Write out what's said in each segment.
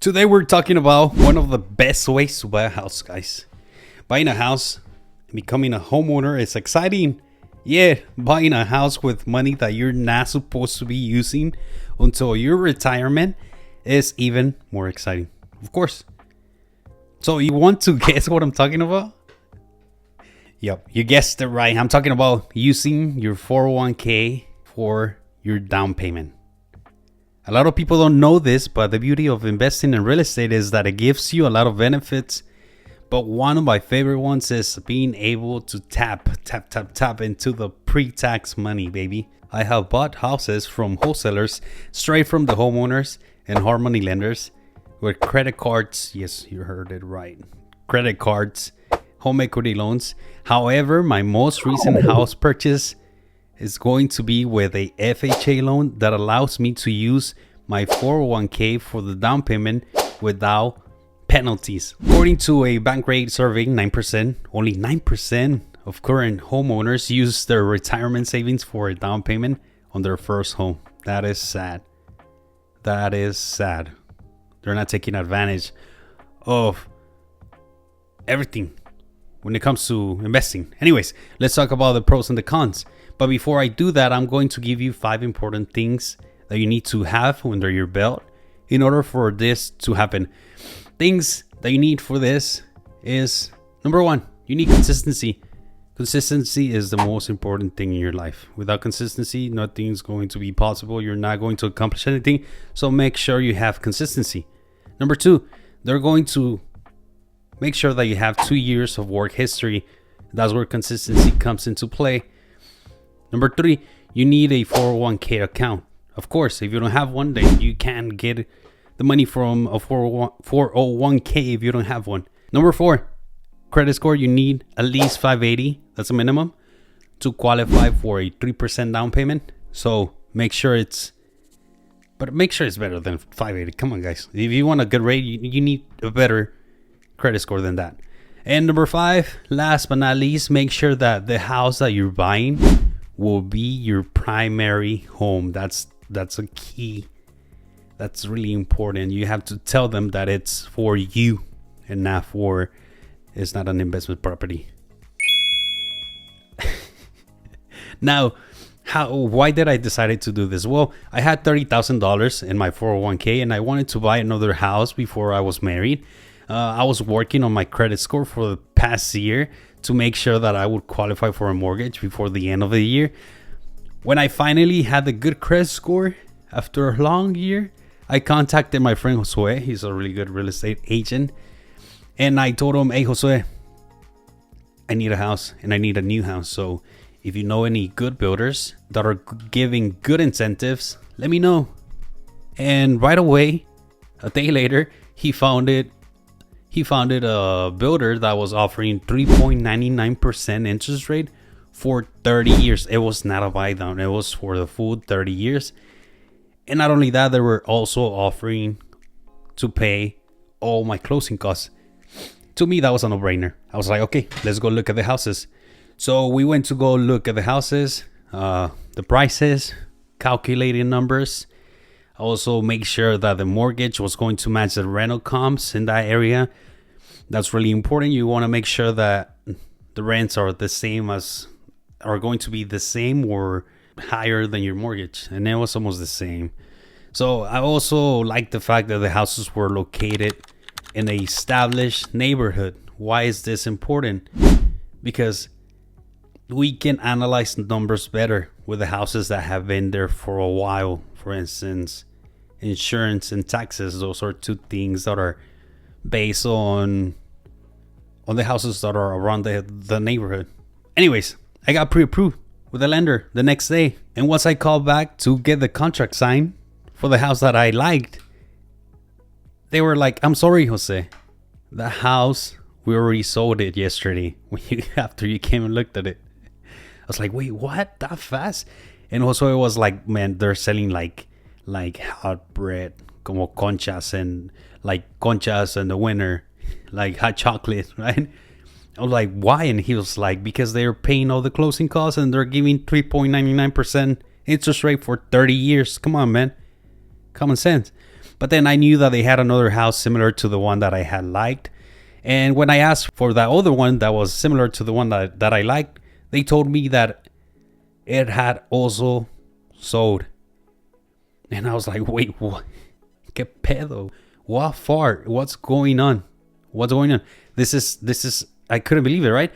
Today we're talking about one of the best ways to buy a house, guys. Buying a house and becoming a homeowner is exciting. Yeah, buying a house with money that you're not supposed to be using until your retirement is even more exciting. Of course. So you want to guess what I'm talking about? Yep, you guessed it right. I'm talking about using your 401k for your down payment. A lot of people don't know this, but the beauty of investing in real estate is that it gives you a lot of benefits. But one of my favorite ones is being able to tap into the pre-tax money, baby. I have bought houses from wholesalers straight from the homeowners and hard money lenders with credit cards. Yes, you heard it right. Credit cards, home equity loans. However, my most recent house purchase is going to be with a FHA loan that allows me to use my 401k for the down payment without penalties. According to a bank rate survey, 9%, only 9% of current homeowners use their retirement savings for a down payment on their first home. That is sad. That is sad. They're not taking advantage of everything when it comes to investing. Anyways, let's talk about the pros and the cons. But before I do that, I'm going to give you 5 important things that you need to have under your belt in order for this to happen. Things that you need for this is, number 1, you need consistency. Consistency is the most important thing in your life. Without consistency, nothing's going to be possible. You're not going to accomplish anything. So make sure you have consistency. Number 2, they're going to make sure that you have 2 years of work history. That's where consistency comes into play. Number 3, you need a 401k account. Of course, if you don't have one, then you can't get the money from a 401k if you don't have one. Number 4, credit score. You need at least 580. That's a minimum to qualify for a 3% down payment. So make sure it's better than 580. Come on, guys. If you want a good rate, you need a better credit score than that. And number 5, last but not least, make sure that the house that you're buying will be your primary home. That's a key. That's really important. You have to tell them that it's for you and it's not an investment property. Now, why did I decide to do this? Well, I had $30,000 in my 401k and I wanted to buy another house before I was married. I was working on my credit score for the past year to make sure that I would qualify for a mortgage before the end of the year. When I finally had a good credit score after a long year, I contacted my friend Josue. He's a really good real estate agent. And I told him, hey, Josue, I need a house and I need a new house. So if you know any good builders that are giving good incentives, let me know. And right away, a day later, he found a builder that was offering 3.99% interest rate for 30 years. It was not a buy down. It was for the full 30 years. And not only that, they were also offering to pay all my closing costs. To me, that was a no-brainer. I was like, okay, let's go look at the houses. So we went to go look at the houses, the prices, calculating numbers. Also make sure that the mortgage was going to match the rental comps in that area. That's really important. You want to make sure that the rents are going to be the same or higher than your mortgage. And it was almost the same. So I also like the fact that the houses were located in an established neighborhood. Why is this important? Because we can analyze the numbers better with the houses that have been there for a while. For instance, insurance and taxes. Those are 2 things that are based on the houses that are around the neighborhood. Anyways, I got pre-approved with the lender the next day. And once I called back to get the contract signed for the house that I liked, they were like, I'm sorry, Jose. The house, we already sold it yesterday after you came and looked at it. I was like, wait, what? That fast? And Jose was like, man, they're selling like hot bread, como conchas and in the winter, like hot chocolate, right? I was like, why? And he was like, because they're paying all the closing costs and they're giving 3.99% interest rate for 30 years. Come on, man. Common sense. But then I knew that they had another house similar to the one that I had liked. And when I asked for that other one that was similar to the one that I liked, they told me that it had also sold. And I was like, wait, what? ¿Qué pedo? What for? What's going on? What's going on? This is, I couldn't believe it, right?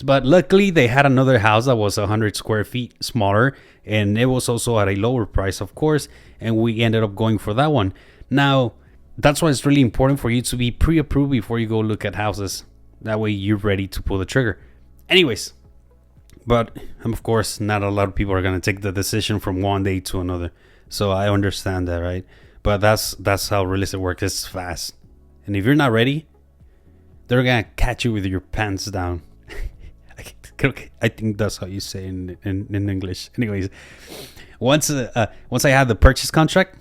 But luckily they had another house that was 100 square feet smaller, and it was also at a lower price, of course, and we ended up going for that one. Now, that's why it's really important for you to be pre-approved before you go look at houses. That way you're ready to pull the trigger. Anyways, but of course, not a lot of people are going to take the decision from one day to another. So I understand that, right? But that's how real estate works. It's fast. And if you're not ready, they're going to catch you with your pants down. I think that's how you say in English. Anyways, once I had the purchase contract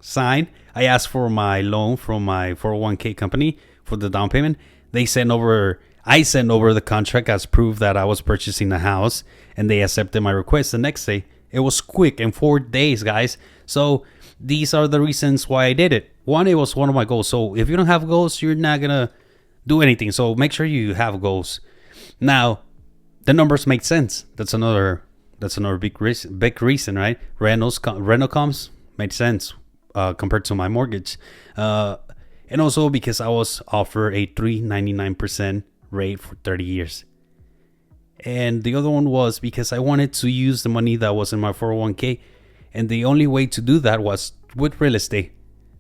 signed, I asked for my loan from my 401k company for the down payment. I sent over the contract as proof that I was purchasing the house, and they accepted my request the next day. It was quick, in 4 days, guys. So these are the reasons why I did it. One, it was one of my goals. So if you don't have goals, you're not gonna do anything. So make sure you have goals. Now, the numbers make sense. That's another big reason, right? Rental comps made sense compared to my mortgage, and also because I was offered a 3.99% rate for 30 years. And the other one was because I wanted to use the money that was in my 401k, and the only way to do that was with real estate.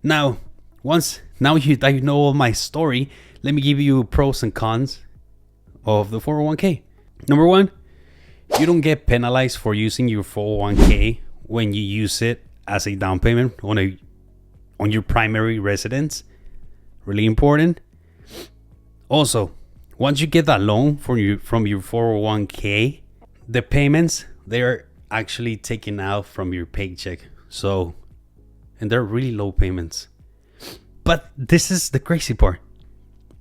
Now you know all my story, let me give you pros and cons of the 401k. Number one, you don't get penalized for using your 401k when you use it as a down payment on your primary residence. Really important. Also, once you get that loan from your 401k, the payments, they're actually taken out from your paycheck. So, and they're really low payments. But this is the crazy part.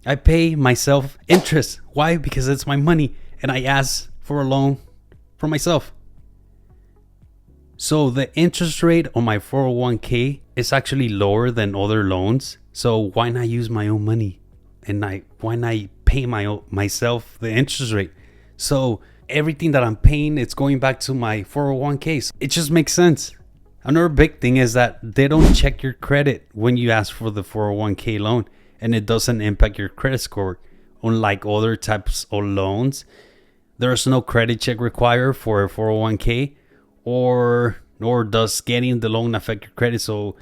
I pay myself interest. Why? Because it's my money, and I ask for a loan for myself. So the interest rate on my 401k is actually lower than other loans. So why not use my own money? And why not pay myself the interest rate? So everything that I'm paying, it's going back to my 401ks. It just makes sense. Another big thing is that they don't check your credit when you ask for the 401k loan, and it doesn't impact your credit score. Unlike other types of loans, there's no credit check required for a 401k, or does getting the loan affect your credit? So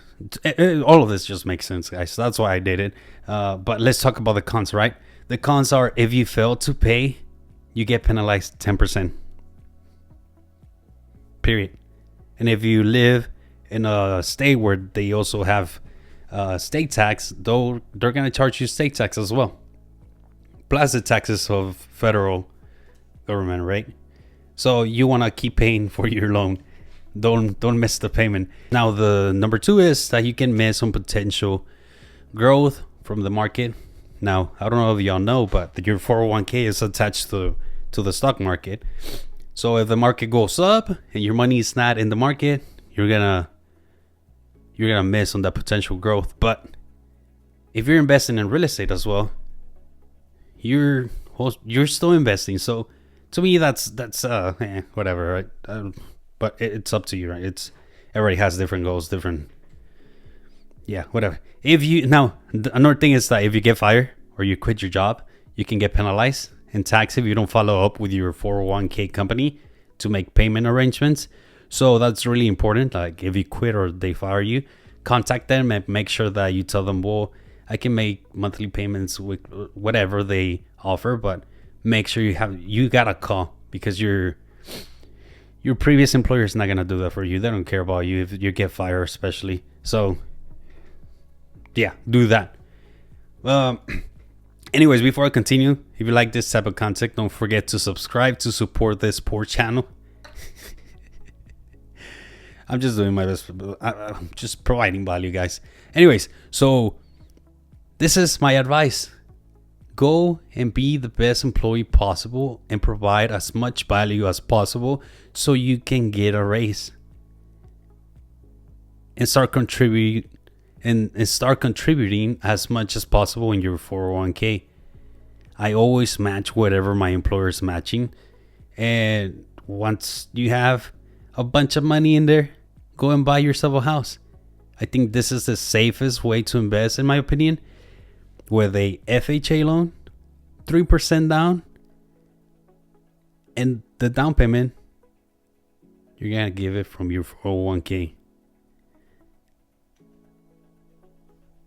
all of this just makes sense, guys. So that's why I did it. But let's talk about the cons, right? The cons are, if you fail to pay, you get penalized 10%. Period. And if you live in a state where they also have state tax, though, they're going to charge you state tax as well, plus the taxes of federal government, right? So you want to keep paying for your loan. Don't miss the payment. Now, the number two is that you can miss some potential growth from the market. Now, I don't know if y'all know, but your 401k is attached to the stock market. So if the market goes up and your money is not in the market, you're gonna miss on that potential growth. But if you're investing in real estate as well, you're still investing. So to me, that's whatever, right? But it's up to you, right? Everybody has different goals, whatever. Another thing is that if you get fired or you quit your job, you can get penalized and taxed if you don't follow up with your 401k company to make payment arrangements. So that's really important. Like, if you quit or they fire you, contact them and make sure that you tell them, well, I can make monthly payments with whatever they offer, but make sure you got a call, because your previous employer is not going to do that for you. They don't care about you if you get fired, especially. So yeah, do that. Anyways, before I continue, if you like this type of content, don't forget to subscribe to support this poor channel. I'm just doing my best. I'm just providing value, guys. Anyways, so this is my advice. Go and be the best employee possible and provide as much value as possible so you can get a raise and start contributing and start contributing as much as possible in your 401k. I always match whatever my employer is matching. And once you have a bunch of money in there, go and buy yourself a house. I think this is the safest way to invest, in my opinion, with a FHA loan, 3% down, and the down payment, you're going to give it from your 401k.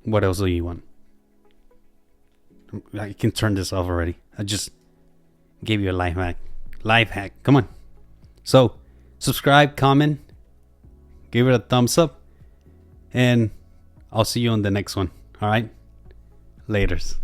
What else do you want? I can turn this off already. I just gave you a life hack. Life hack. Come on. So, subscribe, comment, give it a thumbs up, and I'll see you on the next one. All right? Laters.